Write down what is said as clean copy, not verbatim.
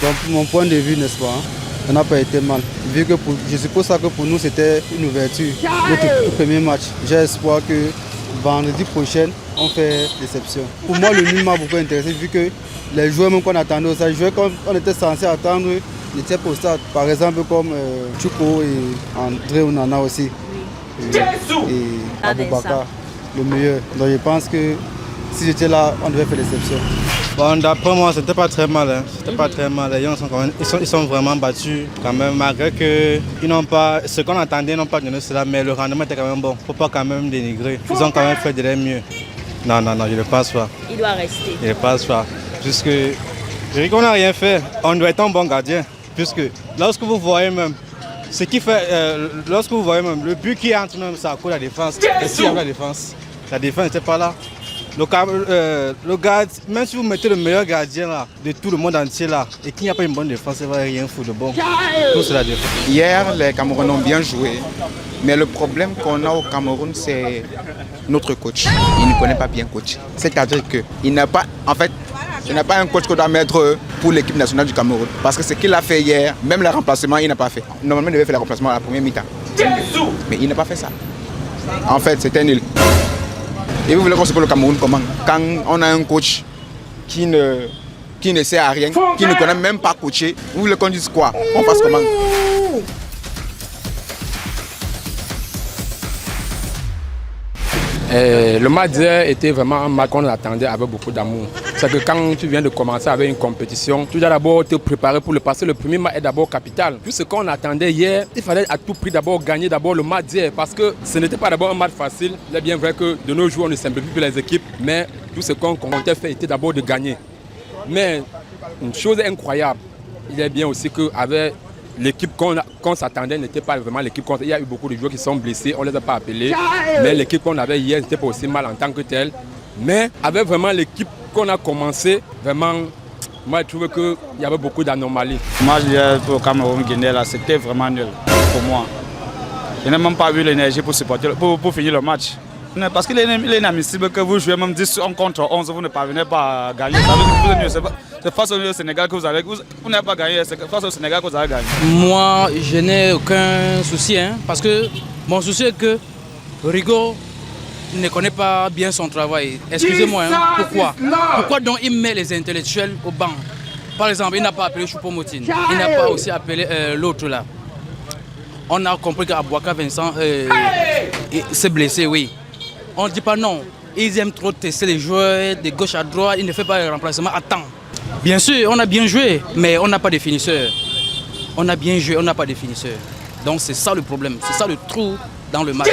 Donc, mon point de vue, n'est-ce pas, hein, ça n'a pas été mal. Vu que je suppose ça que pour nous, c'était une ouverture, notre premier match. J'ai espoir que vendredi prochain, on fait déception. Pour moi, le nul m'a beaucoup intéressé, vu que les joueurs même qu'on attendait, ça jouait comme on était censé attendre, n'étaient pas au stade. Par exemple, comme Chouko et André Onana aussi. Et Aboubakar, le meilleur. Donc je pense que si j'étais là, on devait faire déception. Bon, d'après moi, c'était pas très mal. Hein. C'était pas très mal. Les gens ils sont vraiment battus quand même, malgré que ils n'ont pas, ce qu'on attendait, ils n'ont pas donné cela, mais le rendement était quand même bon. Faut pas quand même dénigrer. Ils ont quand même fait de leur mieux. Non, je ne pense pas. Il doit rester. Je ne pense pas. Puisque je dis qu'on n'a rien fait. On doit être un bon gardien. Puisque lorsque vous voyez même ce qui fait, lorsque vous voyez même le but qui entre même, ça court la défense. Et s'il y avait la défense n'était pas là. Le gardien, même si vous mettez le meilleur gardien là, de tout le monde entier là, et qu'il n'y a pas une bonne défense, il ne va rien foutre de bon. Tout c'est la défense. Hier, les Camerounais ont bien joué. Mais le problème qu'on a au Cameroun, c'est notre coach. Il ne connaît pas bien coach. C'est-à-dire qu'il n'a pas, en fait, il n'a pas un coach qu'on doit mettre pour l'équipe nationale du Cameroun. Parce que ce qu'il a fait hier, même les remplacements, il n'a pas fait. Normalement, il devait faire les remplacements à la première mi-temps. Mais il n'a pas fait ça. En fait, c'était nul. Et vous voulez qu'on se pose le Cameroun comment? Quand on a un coach qui ne sert à rien, qui ne connaît même pas coacher, vous voulez qu'on dise quoi? On fasse comment? Le match d'hier était vraiment un match qu'on attendait avec beaucoup d'amour. C'est que quand tu viens de commencer avec une compétition, tu dois d'abord te préparer pour le passer. Le premier match est d'abord capital. Tout ce qu'on attendait hier, il fallait à tout prix d'abord gagner le match d'hier parce que ce n'était pas d'abord un match facile. Il est bien vrai que de nos jours, on ne simplifie plus les équipes, mais tout ce qu'on comptait faire était d'abord de gagner. Mais une chose incroyable, il est bien aussi qu'avec l'équipe qu'on s'attendait n'était pas vraiment l'équipe qu'on... Il y a eu beaucoup de joueurs qui sont blessés, on ne les a pas appelés. Mais l'équipe qu'on avait hier n'était pas aussi mal en tant que telle. Mais avec vraiment l'équipe qu'on a commencé, vraiment, moi je trouve qu'il y avait beaucoup d'anomalies. Moi je dirais pour Cameroun-Guinée, là, c'était vraiment nul pour moi. Je n'ai même pas eu l'énergie pour supporter, pour finir le match. Parce qu'il est inadmissible que vous jouez même 10 contre 11, vous ne parvenez pas à gagner. Ça veut dire que c'est face au Sénégal que vous n'avez pas gagné, c'est face au Sénégal que vous avez gagné. Moi, je n'ai aucun souci, hein, parce que mon souci est que Rigo ne connaît pas bien son travail. Excusez-moi, hein, pourquoi? Pourquoi donc il met les intellectuels au banc? Par exemple, il n'a pas appelé Choupo-Moting, il n'a pas aussi appelé l'autre là. On a compris qu'Abouaka Vincent s'est blessé, oui. On ne dit pas non. Ils aiment trop tester les joueurs de gauche à droite. Ils ne font pas le remplacement à temps. Bien sûr, on a bien joué, mais on n'a pas de finisseur. On a bien joué, on n'a pas de finisseur. Donc c'est ça le problème. C'est ça le trou dans le match.